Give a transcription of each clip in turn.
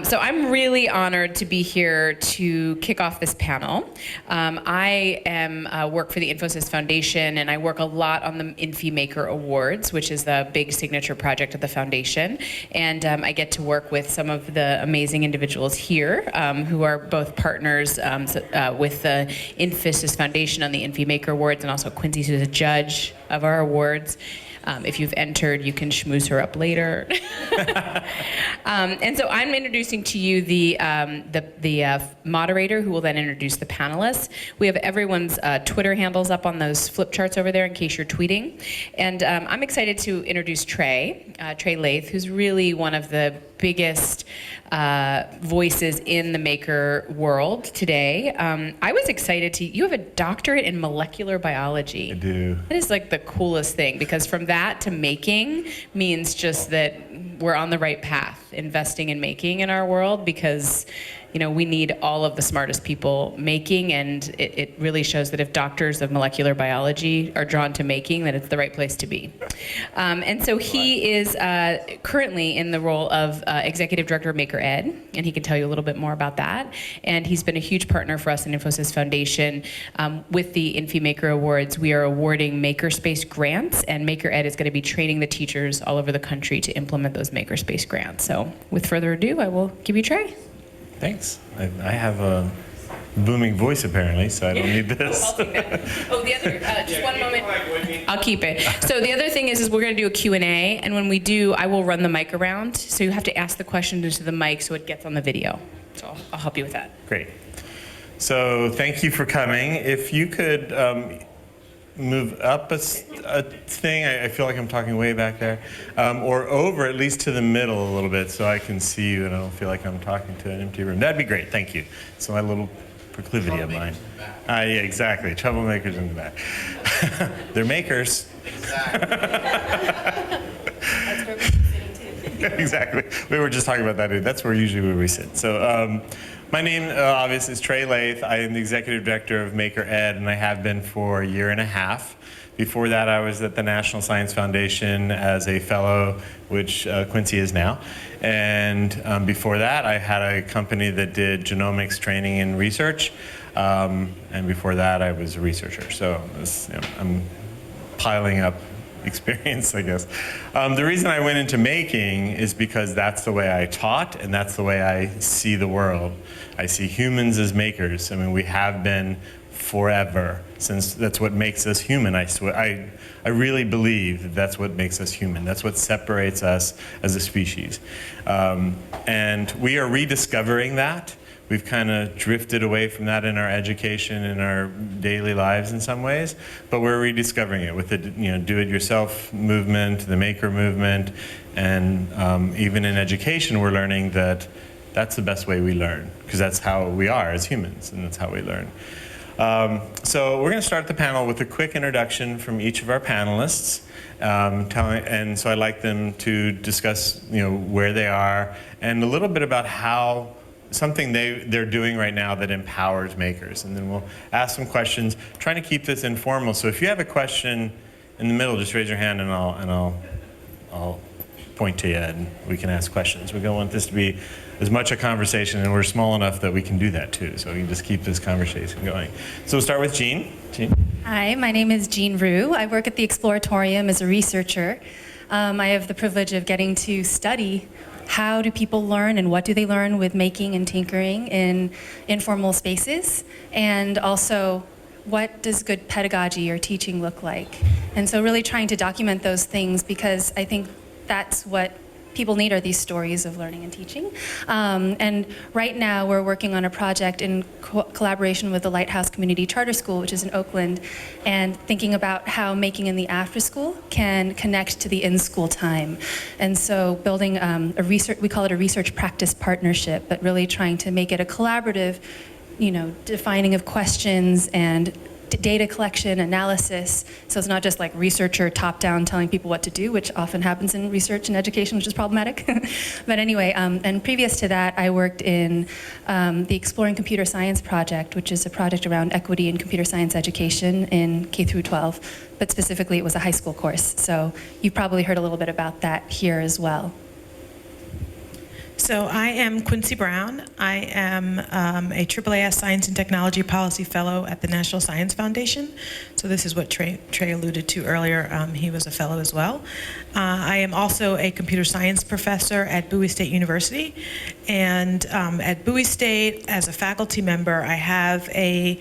So I'm really honored to be here to kick off this panel. I work for the Infosys Foundation, and I work a lot on the Infi Maker Awards, which is the big signature project of the foundation. And I get to work with some of the amazing individuals here who are both partners with the Infosys Foundation on the Infi Maker Awards, and also Quincy, who's a judge of our awards. If you've entered, you can schmooze her up later. And so I'm introducing to you the moderator, who will then introduce the panelists. We have everyone's Twitter handles up on those flip charts over there in case you're tweeting. And I'm excited to introduce Trey, Trey Lathe, who's really one of the biggest voices in the maker world today. I was excited you have a doctorate in molecular biology. I do. That is like the coolest thing, because from that to making means just that we're on the right path, investing in making in our world, because we need all of the smartest people making, and it really shows that if doctors of molecular biology are drawn to making, then it's the right place to be. And so he is currently in the role of Executive Director of Maker Ed, and he can tell you a little bit more about that. And he's been a huge partner for us in Infosys Foundation. With the Infi Maker Awards, we are awarding makerspace grants, and Maker Ed is going to be training the teachers all over the country to implement those makerspace grants. So with further ado, I will give you Trey. Thanks. I have a booming voice apparently, so I don't need this. I'll take that. Oh, the other, just one moment. I'll keep it. So the other thing is we're going to do a Q&A, and when we do, I will run the mic around. So you have to ask the question into the mic so it gets on the video. So I'll help you with that. Great. So thank you for coming. If you could move up a thing, I feel like I'm talking way back there, or over at least to the middle a little bit so I can see you and I don't feel like I'm talking to an empty room. That'd be great, thank you. It's my little proclivity of mine. Yeah, exactly, troublemakers in the back. They're makers. Exactly. That's where we're sitting too. Exactly, we were just talking about that. That's usually where we sit. So. My name, obviously, is Trey Lathe. I am the Executive Director of Maker Ed, and I have been for a year and a half. Before that, I was at the National Science Foundation as a fellow, which Quincy is now. And before that, I had a company that did genomics training and research. And before that, I was a researcher. So I'm piling up experience, I guess. The reason I went into making is because that's the way I taught, and that's the way I see the world. I see humans as makers. I mean, we have been forever, since that's what makes us human. I really believe that that's what makes us human. That's what separates us as a species. And we are rediscovering that. We've kind of drifted away from that in our education and our daily lives in some ways, but we're rediscovering it with the do-it-yourself movement, the maker movement, and even in education we're learning that that's the best way we learn, because that's how we are as humans, and that's how we learn. So we're going to start the panel with a quick introduction from each of our panelists, and so I'd like them to discuss where they are and a little bit about how something they're doing right now that empowers makers. And then we'll ask some questions, trying to keep this informal. So if you have a question in the middle, just raise your hand and I'll point to you and we can ask questions. We don't want this to be as much a conversation, and we're small enough that we can do that too. So we can just keep this conversation going. So we'll start with Jean. Jean. Hi, my name is Jean Ryoo. I work at the Exploratorium as a researcher. I have the privilege of getting to study how do people learn and what do they learn with making and tinkering in informal spaces, and also what does good pedagogy or teaching look like. And so really trying to document those things, because I think that's what people need, are these stories of learning and teaching. And right now we're working on a project in collaboration with the Lighthouse Community Charter School, which is in Oakland, and thinking about how making in the after school can connect to the in-school time. And so building we call it a research practice partnership, but really trying to make it a collaborative, defining of questions and data collection, analysis, so it's not just like researcher top-down telling people what to do, which often happens in research and education, which is problematic. But anyway, and previous to that, I worked in the Exploring Computer Science project, which is a project around equity in computer science education in K through 12, but specifically it was a high school course. So you've probably heard a little bit about that here as well. So I am Quincy Brown. I am a AAAS Science and Technology Policy Fellow at the National Science Foundation. So this is what Trey alluded to earlier. He was a fellow as well. I am also a computer science professor at Bowie State University. And at Bowie State, as a faculty member, I have a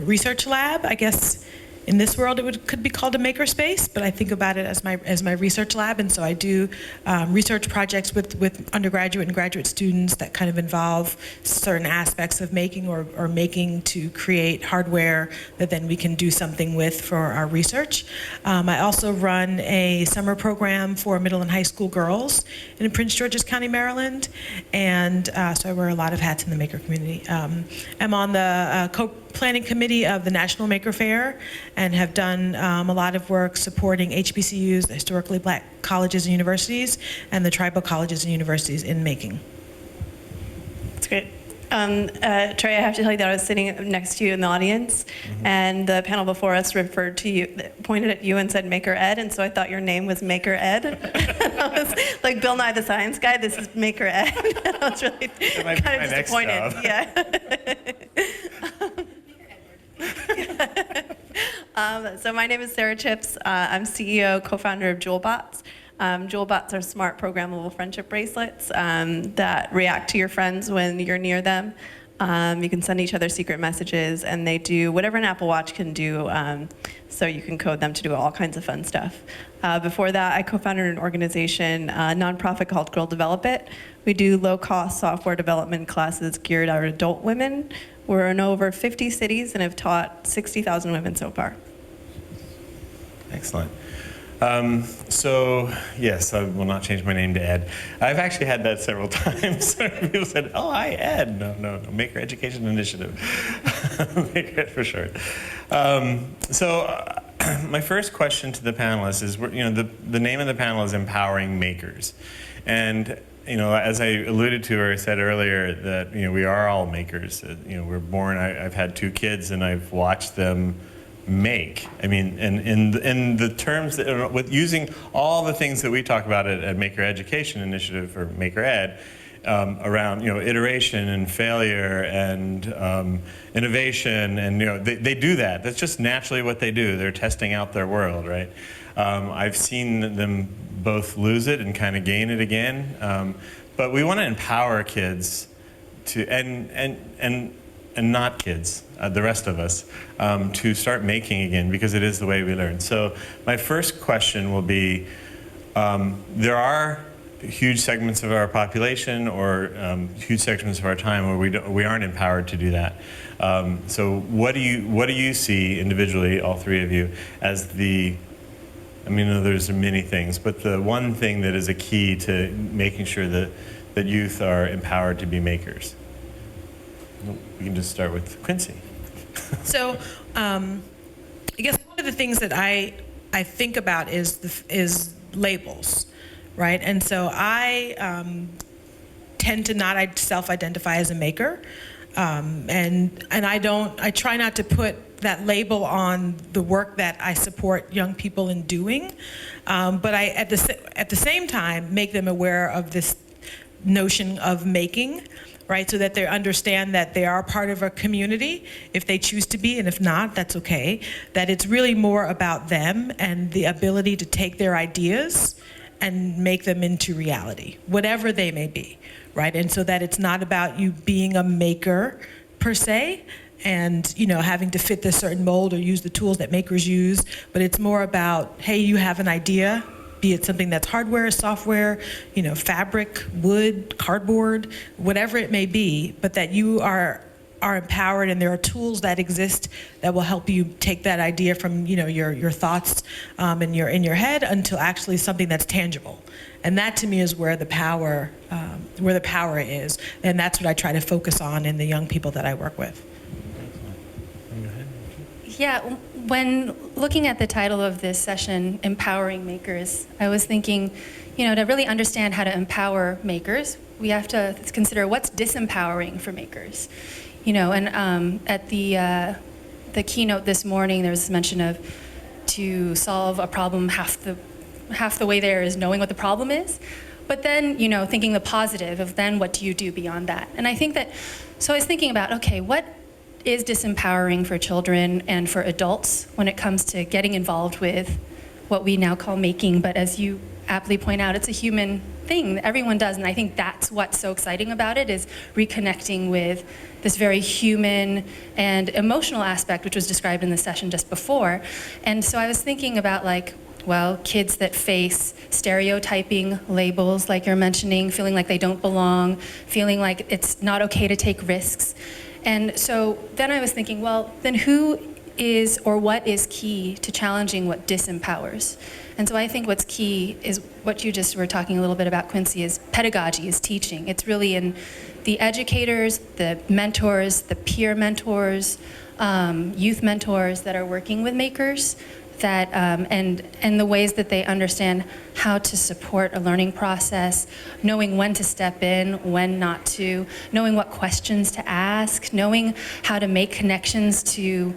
research lab. I guess in this world, could be called a makerspace, but I think about it as my research lab, and so I do research projects with undergraduate and graduate students that kind of involve certain aspects of making or making to create hardware that then we can do something with for our research. I also run a summer program for middle and high school girls in Prince George's County, Maryland, and so I wear a lot of hats in the maker community. I'm on the planning committee of the National Maker Fair and have done a lot of work supporting HBCUs, the historically black colleges and universities, and the tribal colleges and universities in making. That's great. Trey, I have to tell you that I was sitting next to you in the audience, and the panel before us referred to you, pointed at you and said Maker Ed, and so I thought your name was Maker Ed. I was like Bill Nye the Science Guy, this is Maker Ed. I was really kind of disappointed. So my name is Sara Chips. I'm CEO, co-founder of Jewelbots. Jewelbots are smart programmable friendship bracelets that react to your friends when you're near them. You can send each other secret messages, and they do whatever an Apple Watch can do, so you can code them to do all kinds of fun stuff. Before that, I co-founded an organization, a nonprofit called Girl Develop It. We do low-cost software development classes geared at adult women. We're in over 50 cities and have taught 60,000 women so far. Excellent. So, yes, I will not change my name to Ed. I've actually had that several times. People said, oh, hi, Ed. No, Maker Education Initiative. Maker Ed for short. My first question to the panelists is, the name of the panel is Empowering Makers. And as I alluded to or said earlier, that we are all makers. We're born. I've had 2 kids, and I've watched them make. I mean, and in the terms that, with using all the things that we talk about at Maker Education Initiative or Maker Ed, around iteration and failure and innovation, and they do that. That's just naturally what they do. They're testing out their world, right? I've seen them both lose it and kind of gain it again. But we want to empower kids to and not kids, the rest of us, to start making again, because it is the way we learn. So my first question will be, there are huge segments of our population or huge segments of our time where we aren't empowered to do that. So what do you see individually, all 3 of you, as there's many things, but the one thing that is a key to making sure that youth are empowered to be makers? We can just start with Quincy. So, I guess one of the things that I think about is labels, right? And so I tend to not self-identify as a maker, and I try not to put that label on the work that I support young people in doing, but I at the same time make them aware of this notion of making. Right, so that they understand that they are part of a community if they choose to be, and if not, that's okay. That it's really more about them and the ability to take their ideas and make them into reality, whatever they may be, right? And so that it's not about you being a maker per se, and having to fit this certain mold or use the tools that makers use, but it's more about, hey, you have an idea, be it something that's hardware, software, fabric, wood, cardboard, whatever it may be, but that you are empowered, and there are tools that exist that will help you take that idea from your thoughts in your head until actually something that's tangible. And that to me is where the power is, and that's what I try to focus on in the young people that I work with. Yeah, when looking at the title of this session, Empowering Makers, I was thinking, to really understand how to empower makers, we have to consider what's disempowering for makers. And at the keynote this morning, there was this mention of to solve a problem, half the way there is knowing what the problem is. but then, you know, thinking the positive of then what do you do beyond that? And I think that, so I was thinking about, okay, what is disempowering for children and for adults when it comes to getting involved with what we now call making, but as you aptly point out, it's a human thing that everyone does, and I think that's what's so exciting about it, is reconnecting with this very human and emotional aspect, which was described in the session just before. And so I was thinking about, like, well, kids that face stereotyping labels, like you're mentioning, feeling like they don't belong, feeling like it's not okay to take risks. And so then I was thinking, well, then who is or what is key to challenging what disempowers? And so I think what's key is what you just were talking a little bit about, Quincy, is pedagogy, is teaching. It's really in the educators, the mentors, the peer mentors, youth mentors that are working with makers, that and the ways that they understand how to support a learning process, knowing when to step in, when not to, knowing what questions to ask, knowing how to make connections to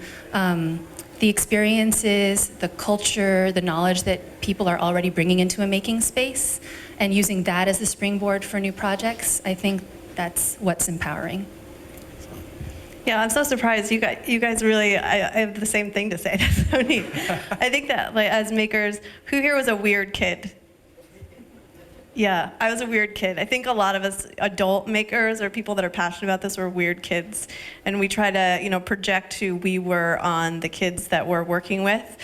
the experiences, the culture, the knowledge that people are already bringing into a making space, and using that as the springboard for new projects. I think that's what's empowering. Yeah, I'm so surprised. You guys really, I have the same thing to say. That's so neat. I think that, like, as makers, who here was a weird kid? Yeah, I was a weird kid. I think a lot of us adult makers or people that are passionate about this were weird kids, and we try to, you know, project who we were on the kids that we're working with.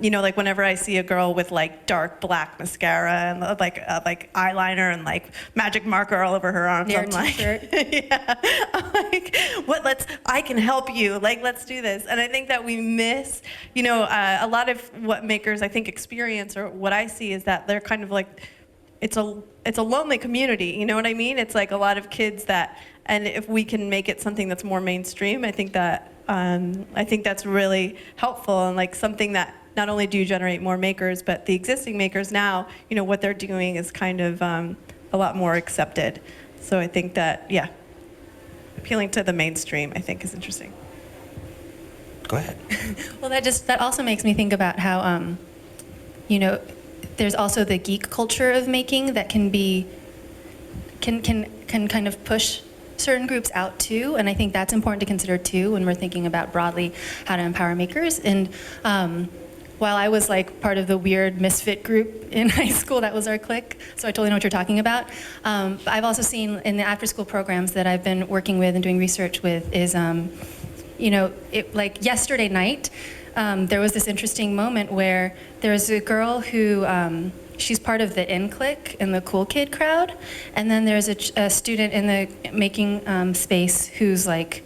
You know, like whenever I see a girl with like dark black mascara and like eyeliner and like magic marker all over her arms, I'm like, yeah, I'm like, what? I can help you. Like, let's do this. And I think that we miss, you know, a lot of what makers I think experience, or what I see, is that they're kind of like, it's a lonely community, you know what I mean? It's like a lot of kids that, and if we can make it something that's more mainstream, I think that's really helpful, and like something that not only do you generate more makers, but the existing makers now, you know, what they're doing is kind of a lot more accepted. So I think that, yeah, appealing to the mainstream, I think, is interesting. Go ahead. Well, that also makes me think about how, you know, there's also the geek culture of making that can kind of push certain groups out too, and I think that's important to consider too when we're thinking about broadly how to empower makers. And while I was like part of the weird misfit group in high school, that was our clique, so I totally know what you're talking about. But I've also seen in the after-school programs that I've been working with and doing research with is, you know, like yesterday night, there was this interesting moment where there was a girl who, she's part of the in clique in the cool kid crowd, and then there's a student in the making space who's like,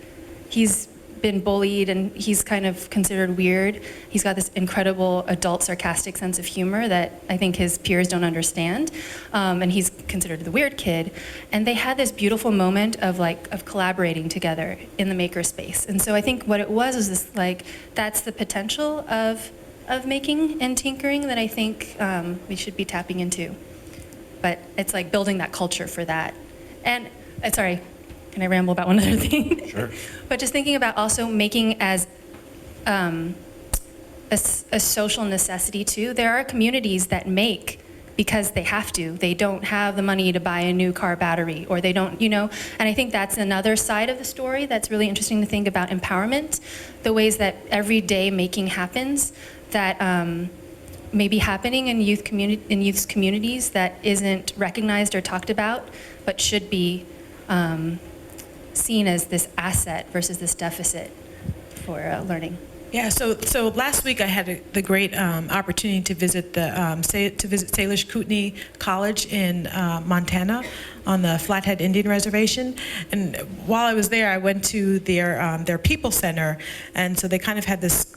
he's been bullied and he's kind of considered weird. He's got this incredible adult sarcastic sense of humor that I think his peers don't understand, and he's considered the weird kid. And they had this beautiful moment of collaborating together in the maker space. And so I think what it was this, like, that's the potential of making and tinkering that I think we should be tapping into. But it's like building that culture for that. And sorry, can I ramble about one other thing? Sure. But just thinking about also making as a social necessity too. There are communities that make because they have to. They don't have the money to buy a new car battery, or they don't, you know. And I think that's another side of the story that's really interesting to think about empowerment, the ways that everyday making happens that may be happening in youth communities that isn't recognized or talked about, but should be seen as this asset versus this deficit for learning. Yeah, so last week I had the great opportunity to visit Salish Kootenai College in Montana on the Flathead Indian Reservation. And while I was there, I went to their People Center, and so they kind of had this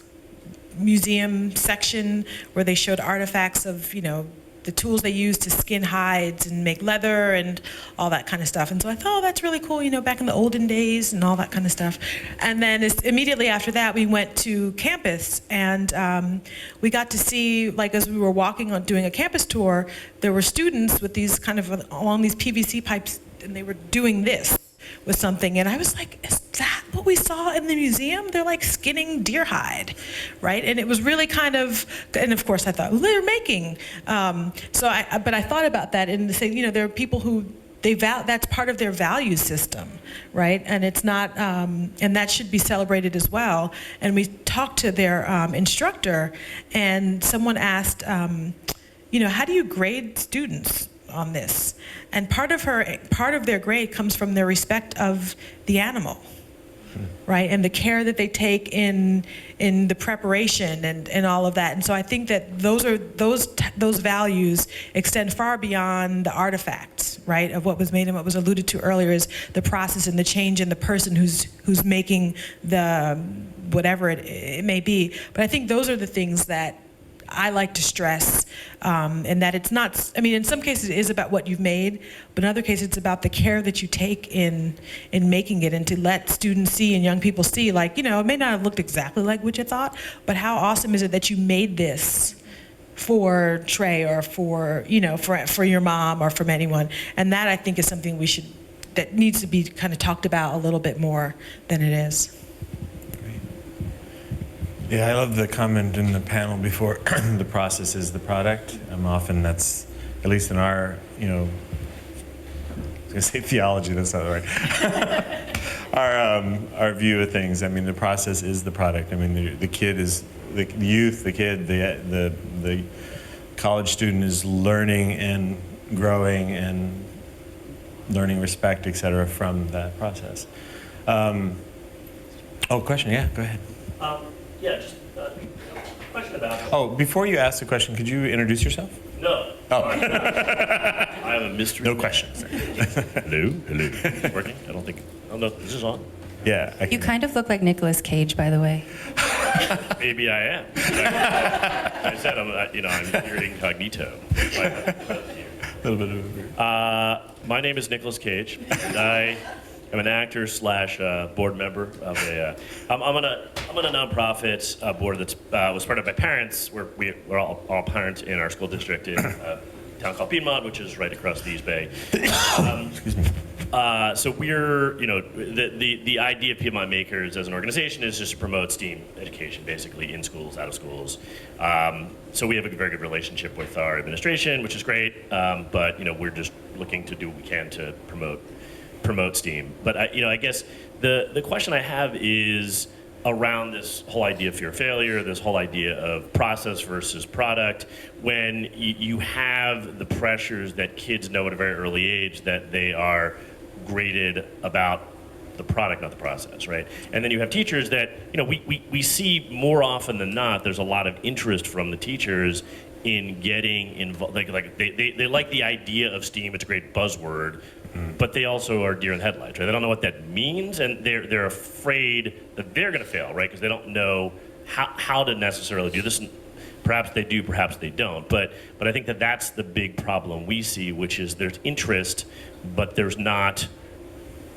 museum section where they showed artifacts of, you know, the tools they use to skin hides and make leather and all that kind of stuff. And so I thought, oh, that's really cool, you know, back in the olden days and all that kind of stuff. And then immediately after that, we went to campus, and we got to see, like, as we were walking on doing a campus tour, there were students with these kind of along these PVC pipes, and they were doing this with something. And I was like, is that what we saw in the museum? They're like skinning deer hide, right? And it was really kind of, and of course I thought, well, they're making. But I thought about that and say, there are people who that's part of their value system, right? And it's not, and that should be celebrated as well. And we talked to their instructor, and someone asked, how do you grade students on this? And part of their grade comes from their respect of the animal, right? And the care that they take in the preparation and all of that. And so I think that those values extend far beyond the artifacts, right? Of what was made, and what was alluded to earlier is the process and the change in the person who's making the whatever it may be. But I think those are the things that I like to stress, and that it's not, in some cases it is about what you've made, but in other cases it's about the care that you take in making it, and to let students see and young people see, like, it may not have looked exactly like what you thought, but how awesome is it that you made this for Trey, or for your mom, or from anyone. And that, I think, is something that needs to be kind of talked about a little bit more than it is. Yeah, I love the comment in the panel before, the process is the product. Often that's, at least in our, I was going to say theology, that's not right. Our view of things, the process is the product. The kid is, the youth, the kid, the college student is learning and growing and learning respect, et cetera, from that process. Question, yeah, go ahead. Yeah, just a question about. Oh, before you ask the question, could you introduce yourself? No. Oh. I have a mystery. No questions. Hello. It's working? I don't know. This is on. Yeah. You kind of look like Nicolas Cage, by the way. Maybe I am. I said I'm here incognito. A little bit of My name is Nicolas Cage, and I am an actor / board member of a. I'm on a nonprofit board that's was started by parents. We're all parents in our school district in a town called Piedmont, which is right across the East Bay. Excuse me. So we're, the idea of Piedmont Makers as an organization is just to promote STEAM education, basically in schools, out of schools. So we have a very good relationship with our administration, which is great. But we're just looking to do what we can to promote STEAM. But I guess the question I have is around this whole idea of fear of failure, this whole idea of process versus product, when you have the pressures that kids know at a very early age that they are graded about the product, not the process, right? And then you have teachers that, we see more often than not, there's a lot of interest from the teachers in getting involved. They like the idea of STEAM, it's a great buzzword, but they also are deer in the headlights, right? They don't know what that means, and they're afraid that they're going to fail, right? Because they don't know how to necessarily do this. And perhaps they do, perhaps they don't. But I think that's the big problem we see, which is there's interest, but there's not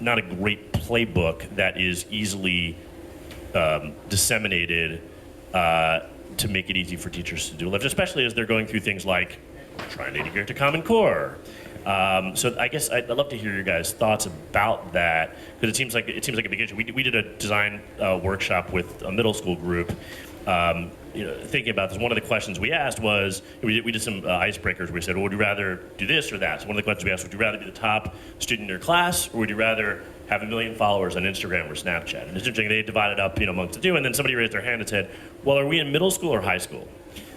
a great playbook that is easily disseminated to make it easy for teachers to do lift, especially as they're going through things like trying to integrate to Common Core. So I guess I'd love to hear your guys' thoughts about that, because it seems like a big issue. We did a design workshop with a middle school group, thinking about this. One of the questions we asked was, we did some icebreakers. We said, well, would you rather do this or that? So one of the questions we asked, would you rather be the top student in your class, or would you rather have 1 million followers on Instagram or Snapchat? And it's interesting, they divided up amongst the two, and then somebody raised their hand and said, well, are we in middle school or high school?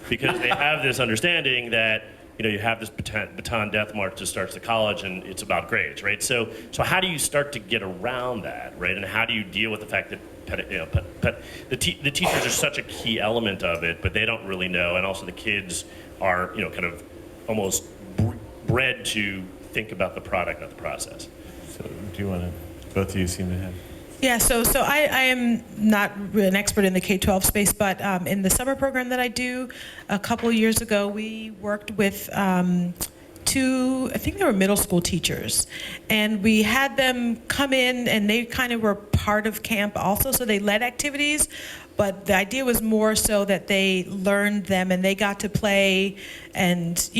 Because they have this understanding that you have this baton death march that starts the college, and it's about grades, right? So how do you start to get around that, right? And how do you deal with the fact that the teachers are such a key element of it, but they don't really know, and also the kids are kind of almost bred to think about the product, not the process. So do you want to, both of you seem to have. Yeah, so I am not an expert in the K-12 space, but in the summer program that I do, a couple of years ago, we worked with two, I think they were middle school teachers, and we had them come in, and they kind of were part of camp also, so they led activities, but the idea was more so that they learned them and they got to play and,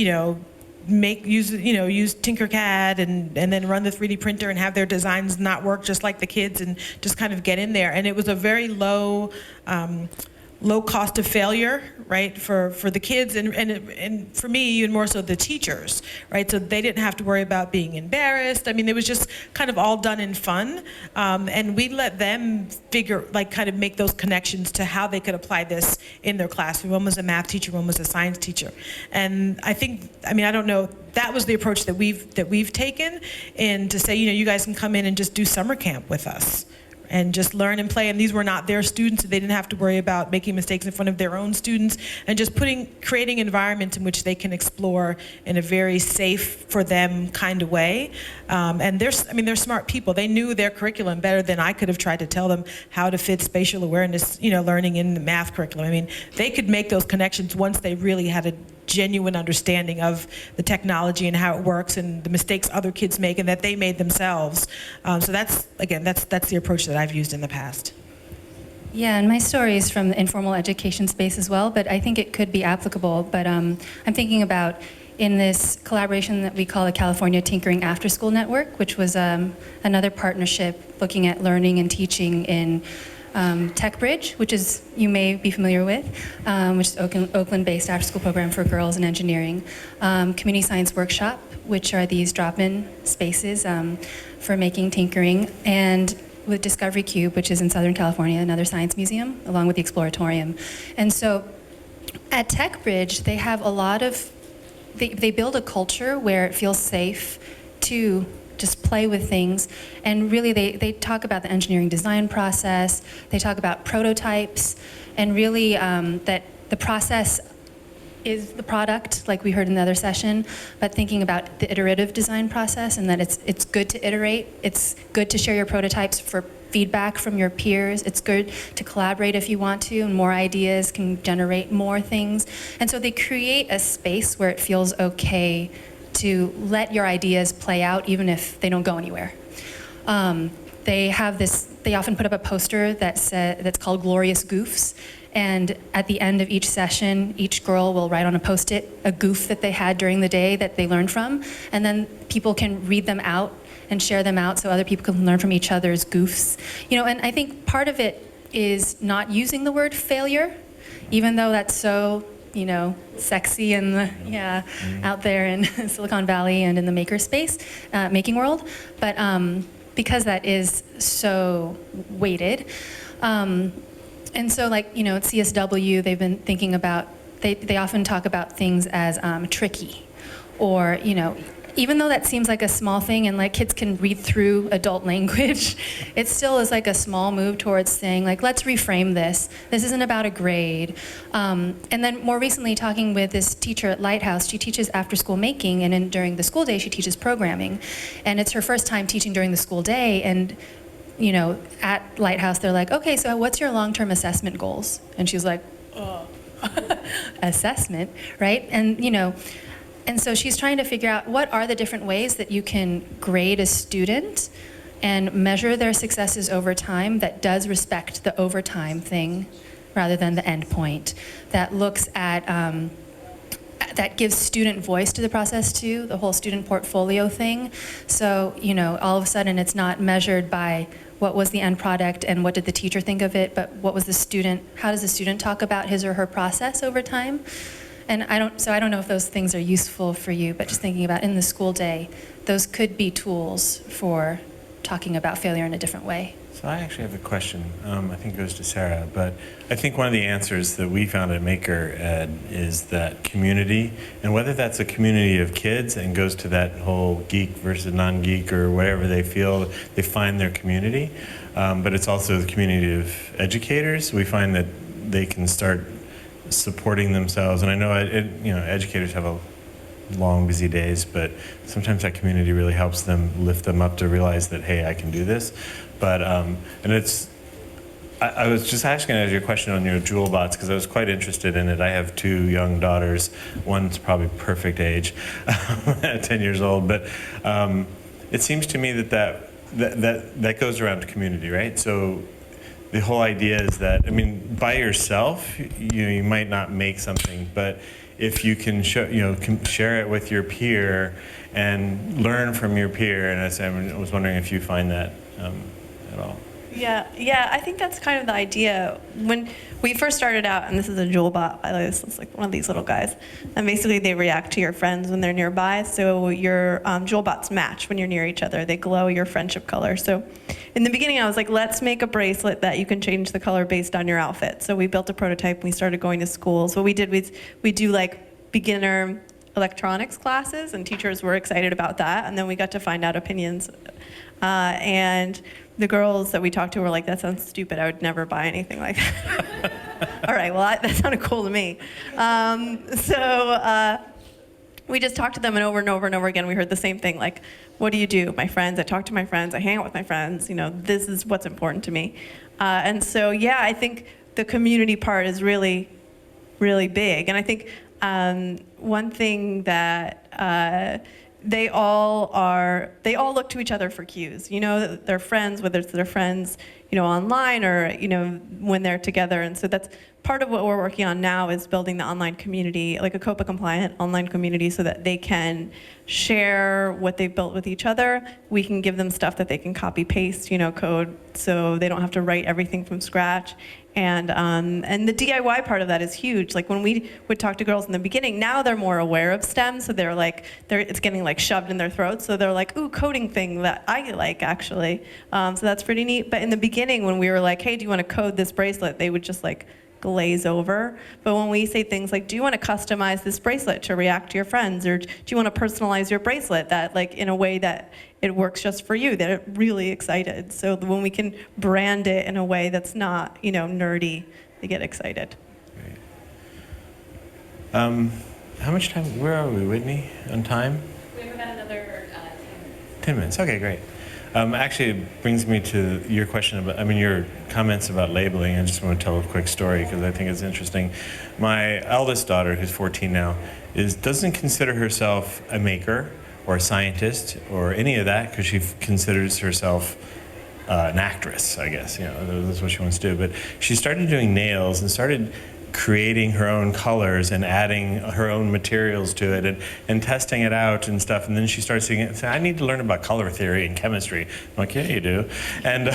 use Tinkercad and then run the 3D printer and have their designs not work just like the kids and just kind of get in there. And it was a very low cost of failure, right, for the kids and for me, even more so the teachers, right? So they didn't have to worry about being embarrassed. I mean, it was just kind of all done in fun. And we let them kind of make those connections to how they could apply this in their classroom. One was a math teacher, one was a science teacher. And I don't know, that was the approach that we've taken, and to say, you guys can come in and just do summer camp with us and just learn and play. And these were not their students, so they didn't have to worry about making mistakes in front of their own students, and just creating environments in which they can explore in a very safe for them kind of way. And they're smart people. They knew their curriculum better than I could have tried to tell them how to fit spatial awareness, learning in the math curriculum. I mean, they could make those connections once they really had a genuine understanding of the technology and how it works and the mistakes other kids make and that they made themselves. So that's the approach that I've used in the past. Yeah, and my story is from the informal education space as well, but I think it could be applicable. But I'm thinking about in this collaboration that we call the California Tinkering After School Network, which was another partnership looking at learning and teaching in TechBridge, which is, you may be familiar with, which is Oakland-based after-school program for girls in engineering. Community Science Workshop, which are these drop-in spaces for making tinkering, and with Discovery Cube, which is in Southern California, another science museum, along with the Exploratorium. And so at TechBridge, they have a lot of, they build a culture where it feels safe to just play with things. And really they talk about the engineering design process, they talk about prototypes, and really that the process is the product, like we heard in the other session, but thinking about the iterative design process, and that it's good to iterate, it's good to share your prototypes for feedback from your peers, it's good to collaborate if you want to, and more ideas can generate more things. And so they create a space where it feels okay to let your ideas play out even if they don't go anywhere. They often put up a poster that's called Glorious Goofs, and at the end of each session, each girl will write on a Post-it a goof that they had during the day that they learned from, and then people can read them out and share them out so other people can learn from each other's goofs. And I think part of it is not using the word failure, even though that's so sexy and out there in Silicon Valley and in the maker space, making world, but because that is so weighted. And so at CSW, they've been thinking about, they often talk about things as tricky, or, even though that seems like a small thing and kids can read through adult language, it still is a small move towards saying let's reframe this. This isn't about a grade. And then more recently talking with this teacher at Lighthouse, she teaches after school making, and during the school day she teaches programming. And it's her first time teaching during the school day, and at Lighthouse they're like, okay, so what's your long-term assessment goals? And she's like, assessment, right? And so she's trying to figure out what are the different ways that you can grade a student and measure their successes over time that does respect the overtime thing rather than the end point, that looks at, that gives student voice to the process too, the whole student portfolio thing. So, all of a sudden it's not measured by what was the end product and what did the teacher think of it, but what was the student, how does the student talk about his or her process over time? And I don't know if those things are useful for you, but just thinking about in the school day, those could be tools for talking about failure in a different way. So I actually have a question. I think it goes to Sara, but I think one of the answers that we found at Maker Ed is that community, and whether that's a community of kids and goes to that whole geek versus non-geek or whatever they feel, they find their community, but it's also the community of educators. We find that they can start supporting themselves, and I know educators have long, busy days, but sometimes that community really helps them lift them up to realize that, hey, I can do this. But and I was just asking your question on your Jewelbots because I was quite interested in it. I have 2 young daughters. One's probably perfect age, 10 years old. But it seems to me that goes around to community, right? So the whole idea is that, by yourself, you might not make something, but if you can share it with your peer and learn from your peer. And I was wondering if you find that at all. Yeah, I think that's kind of the idea. When we first started out, and this is a Jewelbot, by the way, it's like one of these little guys, and basically they react to your friends when they're nearby, so your Jewelbots match when you're near each other. They glow your friendship color. So in the beginning, I was like, let's make a bracelet that you can change the color based on your outfit. So we built a prototype, and we started going to schools. What we did was we do like beginner electronics classes, and teachers were excited about that, and then we got to find out opinions. And the girls that we talked to were like, that sounds stupid. I would never buy anything like that. All right, well, that sounded cool to me. So we just talked to them, and over and over and over again, we heard the same thing, like, what do you do? My friends, I talk to my friends, I hang out with my friends, this is what's important to me. And so, yeah, I think the community part is really, really big. And I think one thing that they all look to each other for cues. Their friends, whether it's their friends, online or, when they're together. And so that's part of what we're working on now, is building the online community, like a COPA compliant online community, so that they can share what they've built with each other. We can give them stuff that they can copy paste, code, so they don't have to write everything from scratch. And the DIY part of that is huge. Like when we would talk to girls in the beginning, now they're more aware of STEM, so it's getting like shoved in their throats. So they're like, ooh, coding thing that I like actually. So that's pretty neat. But in the beginning, when we were like, hey, do you want to code this bracelet? They would just like glaze over. But when we say things like, do you want to customize this bracelet to react to your friends, or do you want to personalize your bracelet that like in a way that it works just for you, they're really excited. So when we can brand it in a way that's not, nerdy, they get excited. Great. How much time, where are we, Whitney, on time? We have about another 10 minutes, okay, great. Actually, it brings me to your question your comments about labeling. I just want to tell a quick story because I think it's interesting. My eldest daughter, who's 14 now, doesn't consider herself a maker or a scientist or any of that, because she considers herself an actress, I guess. That's what she wants to do. But she started doing nails and started creating her own colors and adding her own materials to it and testing it out and stuff. And then she started saying, I need to learn about color theory and chemistry. I'm like, yeah, you do. And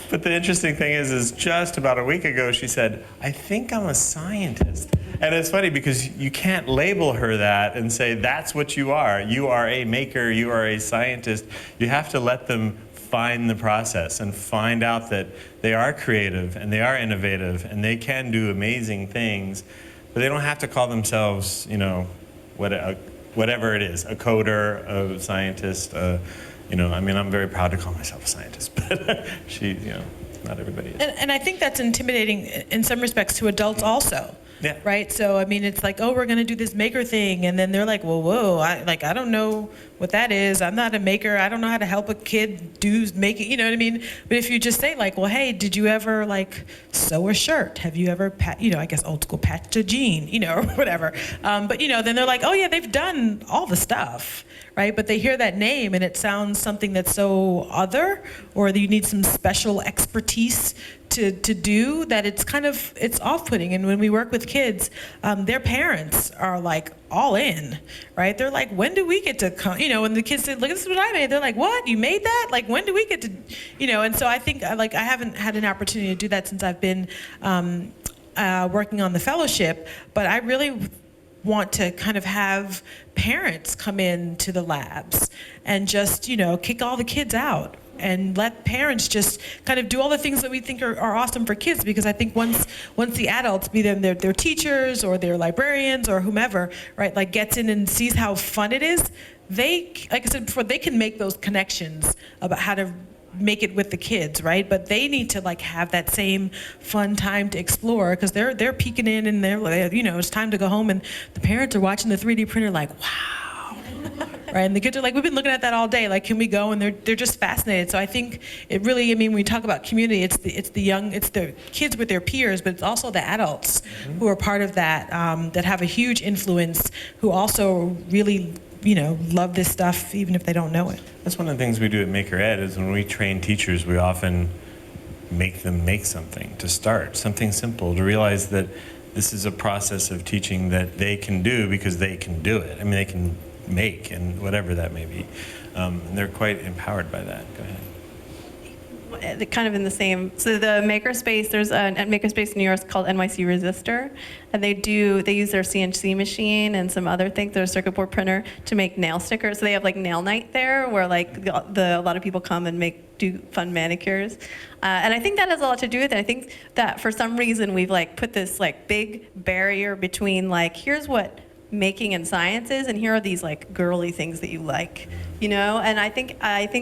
but the interesting thing is just about a week ago, she said, I think I'm a scientist. And it's funny because you can't label her that and say, that's what you are. You are a maker, you are a scientist. You have to let them find the process and find out that they are creative and they are innovative and they can do amazing things, but they don't have to call themselves, whatever it is, a coder, a scientist. I'm very proud to call myself a scientist, but not everybody is. And I think that's intimidating in some respects to adults also. Yeah. Right. So it's like, oh, we're going to do this maker thing, and then they're like, well, whoa, I don't know what that is. I'm not a maker. I don't know how to help a kid make it. You know what I mean? But if you just say like, well, hey, did you ever like sew a shirt? Have you ever, I guess old school patched a jean, or whatever. But then they're like, oh yeah, they've done all the stuff. Right, but they hear that name and it sounds something that's so other, or that you need some special expertise to do, that it's off-putting. And when we work with kids, their parents are like all in, right? They're like, when do we get to come? When the kids say, look, this is what I made. They're like, what? You made that? Like, when do we get to, And so I think I haven't had an opportunity to do that since I've been working on the fellowship, but I really want to kind of have parents come into the labs and just, kick all the kids out and let parents just kind of do all the things that we think are awesome for kids. Because I think once the adults, be them their teachers or their librarians or whomever, right, like gets in and sees how fun it is, they, like I said before, they can make those connections about how to make it with the kids, right? But they need to like have that same fun time to explore, because they're peeking in and they're like, it's time to go home, and the parents are watching the 3D printer like, wow, right? And the kids are like, we've been looking at that all day. Like, can we go? And they're just fascinated. So I think it really, when we talk about community, it's the kids with their peers, but it's also the adults who are part of that, that have a huge influence, who also really love this stuff even if they don't know it. That's one of the things we do at Maker Ed, is when we train teachers, we often make them make something to start, something simple, to realize that this is a process of teaching that they can do because they can do it. I mean, they can make and whatever that may be. They're quite empowered by that. Go ahead. Kind of in the same, so the makerspace, there's a makerspace in New York called NYC Resistor, and they use their CNC machine and some other things, their circuit board printer, to make nail stickers. So they have like nail night there, where like a lot of people come and do fun manicures, and I think that has a lot to do with it. I think that for some reason we've like put this like big barrier between like, here's what making and science is, and here are these like girly things that you like, you know. And I think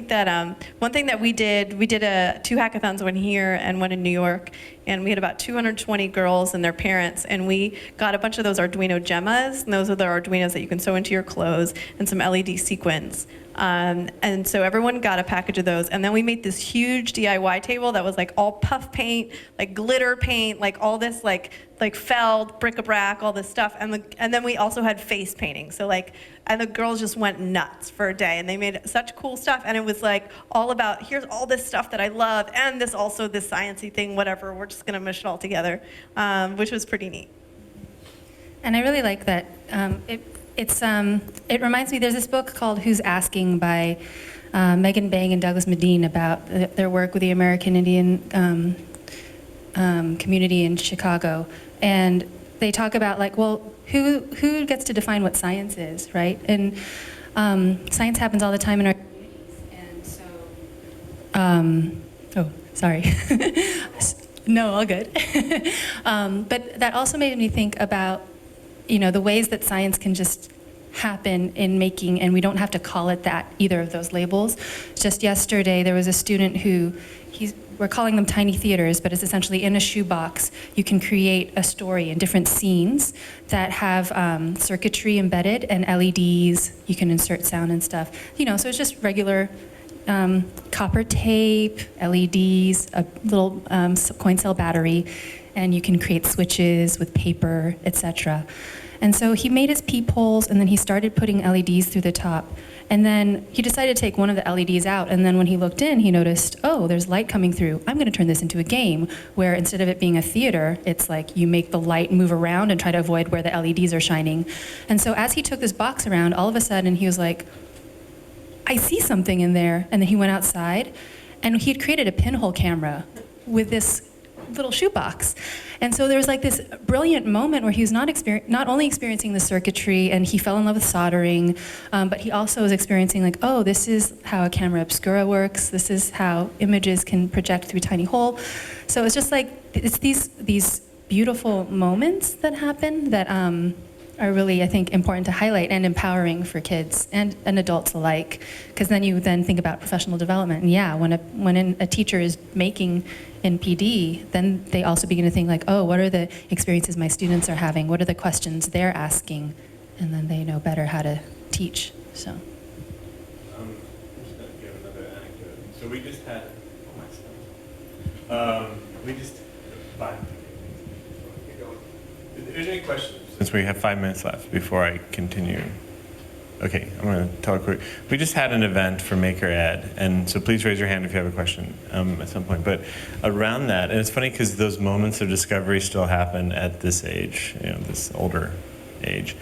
that one thing that we did 2 hackathons, one here and one in New York, and we had about 220 girls and their parents, and we got a bunch of those Arduino Gemmas, and those are the Arduinos that you can sew into your clothes, and some LED sequins. And so everyone got a package of those, and then we made this huge DIY table that was like all puff paint, like glitter paint, like all this like felt, bric-a-brac, all this stuff, and then we also had face painting. So like, and the girls just went nuts for a day, and they made such cool stuff, and it was like all about, here's all this stuff that I love, and this sciencey thing, whatever. We're just gonna mush it all together, which was pretty neat. And I really like that. It reminds me, there's this book called Who's Asking by Megan Bang and Douglas Medine about their work with the American Indian community in Chicago. And they talk about like, well, who gets to define what science is, right? And science happens all the time in our communities. And so, oh, sorry. No, all good. But that also made me think about, you know, the ways that science can just happen in making, and we don't have to call it that, either of those labels. Just yesterday, there was a student who, we're calling them tiny theaters, but it's essentially in a shoebox. You can create a story in different scenes that have circuitry embedded and LEDs. You can insert sound and stuff. You know, so it's just regular copper tape, LEDs, a little coin cell battery, and you can create switches with paper, etc. And so he made his peepholes, and then he started putting LEDs through the top. And then he decided to take one of the LEDs out, and then when he looked in, he noticed, oh, there's light coming through. I'm gonna turn this into a game, where instead of it being a theater, it's like you make the light move around and try to avoid where the LEDs are shining. And so as he took this box around, all of a sudden he was like, I see something in there. And then he went outside, and he had created a pinhole camera with this little shoebox. And so there was like this brilliant moment where he was not only experiencing the circuitry, and he fell in love with soldering, but he also was experiencing like, oh, this is how a camera obscura works. This is how images can project through a tiny hole. So it's just like, it's these beautiful moments that happen that are really, I think, important to highlight and empowering for kids and adults alike. Because then you think about professional development. And yeah, when a teacher is making in PD, then they also begin to think like, oh, what are the experiences my students are having? What are the questions they're asking? And then they know better how to teach. So. I'm just going to give another anecdote. So we just had, Is there any questions? Since we have 5 minutes left before I continue. Okay, I'm going to tell it quick. We just had an event for Maker Ed, and so please raise your hand if you have a question at some point. But around that, and it's funny because those moments of discovery still happen at this age, you know, this older age,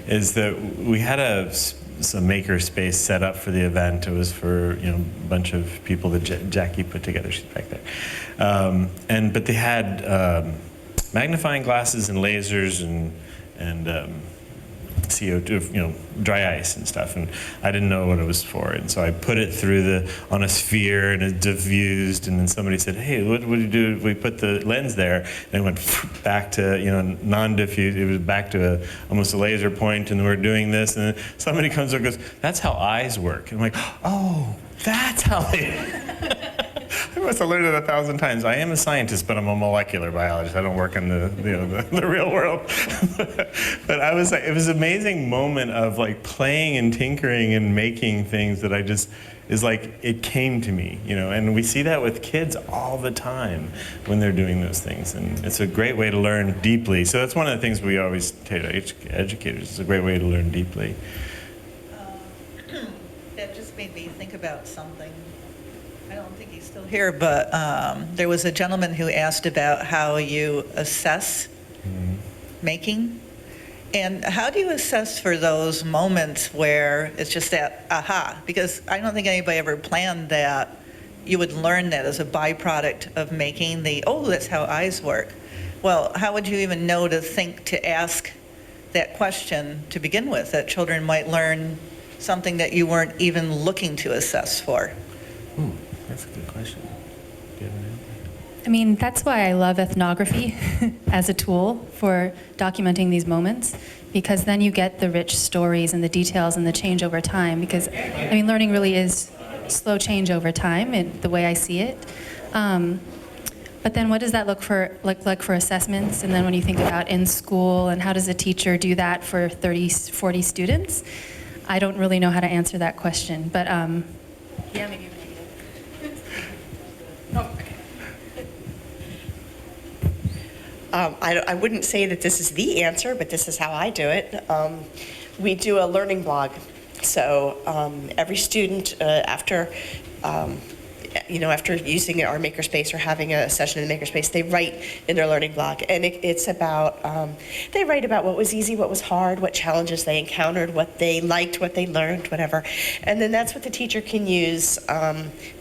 is that we had some maker space set up for the event. It was for, you know, a bunch of people that Jackie put together. She's back there, but they had magnifying glasses and lasers and CO2, you know, dry ice and stuff, and I didn't know what it was for, and so I put it through on a sphere, and it diffused, and then somebody said, hey, what do you do if we put the lens there? And it went back to, you know, non-diffuse, it was back to almost a laser point, and we're doing this, and then somebody comes up and goes, that's how eyes work. And I'm like, oh, that's how they... I must have learned it 1,000 times. I am a scientist, but I'm a molecular biologist. I don't work in the real world. But I was like, it was an amazing moment of like playing and tinkering and making things that I just, is like, it came to me, you know, and we see that with kids all the time when they're doing those things. And it's a great way to learn deeply. So that's one of the things we always tell educators. It's a great way to learn deeply. That just made me think about something. I don't think he's still here, but there was a gentleman who asked about how you assess making. And how do you assess for those moments where it's just that aha? Because I don't think anybody ever planned that you would learn that as a byproduct of making that's how eyes work. Well, how would you even know to think to ask that question to begin with, that children might learn something that you weren't even looking to assess for? That's a good question. Do you have an answer? I mean, that's why I love ethnography as a tool for documenting these moments, because then you get the rich stories and the details and the change over time. Because, I mean, learning really is slow change over time, the way I see it. But then what does that look like for assessments? And then when you think about in school, and how does a teacher do that for 30, 40 students? I don't really know how to answer that question. But yeah, maybe you have an idea. I wouldn't say that this is the answer, but this is how I do it. We do a learning blog. So every student, after using our makerspace or having a session in the makerspace, they write in their learning blog. And it's about, they write about what was easy, what was hard, what challenges they encountered, what they liked, what they learned, whatever. And then that's what the teacher can use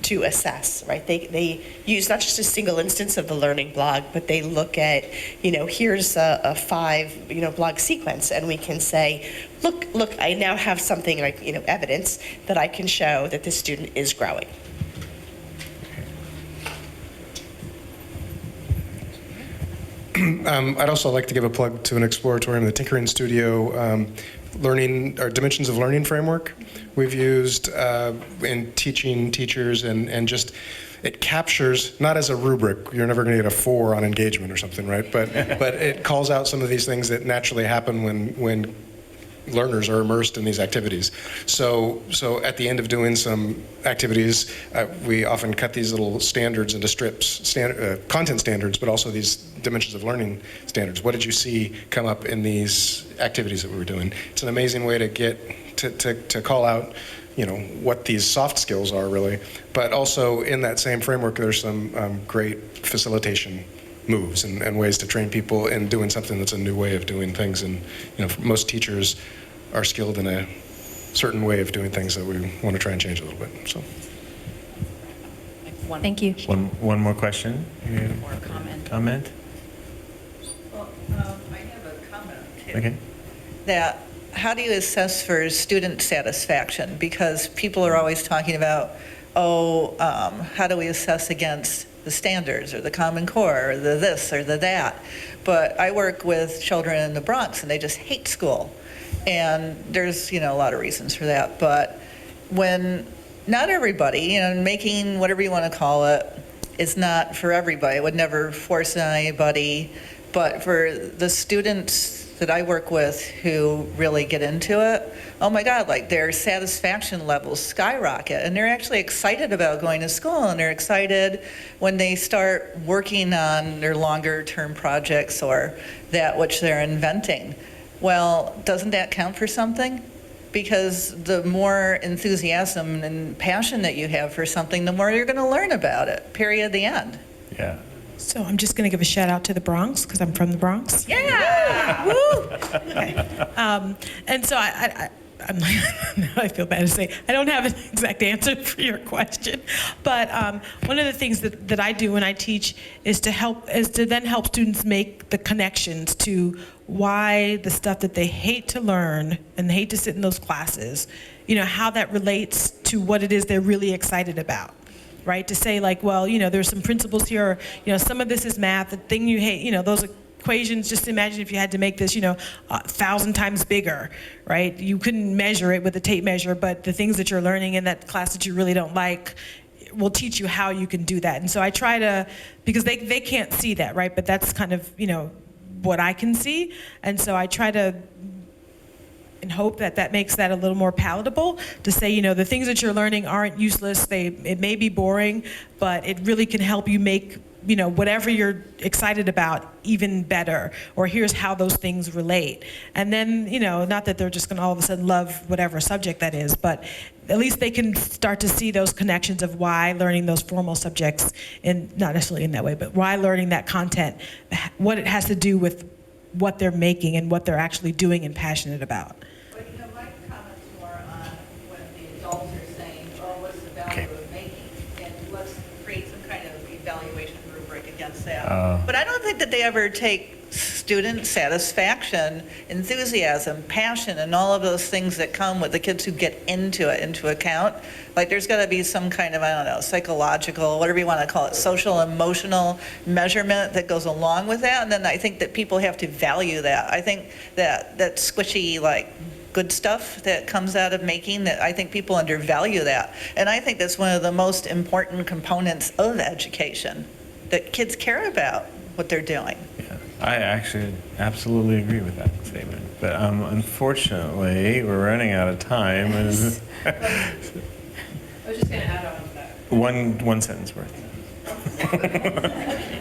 to assess, right? They use not just a single instance of the learning blog, but they look at, here's a 5, blog sequence, and we can say, look, I now have something like, evidence that I can show that this student is growing. I'd also like to give a plug to an Exploratorium, the Tinkering Studio learning or dimensions of learning framework we've used in teaching teachers, and just it captures, not as a rubric, you're never going to get a 4 on engagement or something, right? But it calls out some of these things that naturally happen when learners are immersed in these activities. So at the end of doing some activities, we often cut these little standards into strips, content standards, but also these dimensions of learning standards. What did you see come up in these activities that we were doing? It's an amazing way to get to call out, what these soft skills are really. But also in that same framework, there's some great facilitation moves and ways to train people in doing something that's a new way of doing things. And most teachers are skilled in a certain way of doing things that we want to try and change a little bit. So, Thank you. One more question. Or comment. Comment? Well, I have a comment too. Okay. That how do you assess for student satisfaction? Because people are always talking about, how do we assess against the standards or the Common Core or the this or the that? But I work with children in the Bronx and they just hate school. And there's, a lot of reasons for that. But when not everybody, making whatever you want to call it is not for everybody. I would never force anybody. But for the students that I work with who really get into it, oh my God, like their satisfaction levels skyrocket. And they're actually excited about going to school, and they're excited when they start working on their longer term projects or that which they're inventing. Well, doesn't that count for something? Because the more enthusiasm and passion that you have for something, the more you're going to learn about it, period, the end. Yeah. So I'm just going to give a shout out to the Bronx because I'm from the Bronx. Yeah! Woo! Okay. And so I'm like, now I feel bad to say, I don't have an exact answer for your question. But one of the things that I do when I teach is to then help students make the connections to why the stuff that they hate to learn and they hate to sit in those classes, how that relates to what it is they're really excited about. Right? To say like, well, there's some principles here, some of this is math, the thing you hate, those equations, just imagine if you had to make this, 1,000 times bigger, right? You couldn't measure it with a tape measure, but the things that you're learning in that class that you really don't like will teach you how you can do that. And so I try to, because they can't see that, right? But that's kind of, what I can see. And so I try to and hope that makes that a little more palatable to say, the things that you're learning aren't useless. It may be boring, but it really can help you make, whatever you're excited about even better, or here's how those things relate. And then, not that they're just going to all of a sudden love whatever subject that is, but at least they can start to see those connections of why learning those formal subjects, and not necessarily in that way, but why learning that content, what it has to do with what they're making and what they're actually doing and passionate about. But my comments were on when the adults are saying, oh, what's the value of making? And let's create some kind of evaluation rubric against that. But I don't think that they ever take student satisfaction, enthusiasm, passion, and all of those things that come with the kids who get into it into account. Like there's got to be some kind of, I don't know, psychological, whatever you want to call it, social, emotional measurement that goes along with that. And then I think that people have to value that. I think that squishy, like, good stuff that comes out of making, that I think people undervalue that. And I think that's one of the most important components of education, that kids care about what they're doing. Yeah, I actually absolutely agree with that statement. But unfortunately, we're running out of time. I was just going to add on to that. One sentence worth.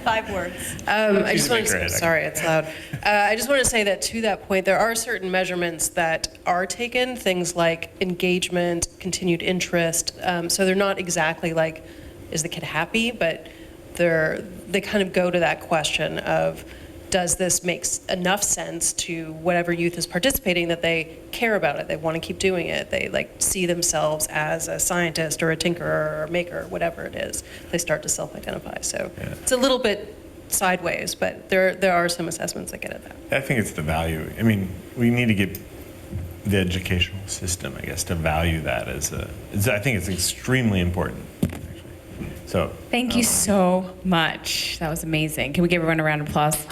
5 words. I just want to maker, say, sorry, it's loud. I just want to say that to that point, there are certain measurements that are taken, things like engagement, continued interest. So they're not exactly like, is the kid happy? But they kind of go to that question of, does this make enough sense to whatever youth is participating that they care about it, they want to keep doing it, they like see themselves as a scientist or a tinkerer or a maker, or whatever it is, they start to self-identify. So it's a little bit sideways, but there are some assessments that get at that. I think it's the value. I mean, we need to get the educational system, I guess, to value that I think it's extremely important. So Thank you so much. That was amazing. Can we give everyone a round of applause?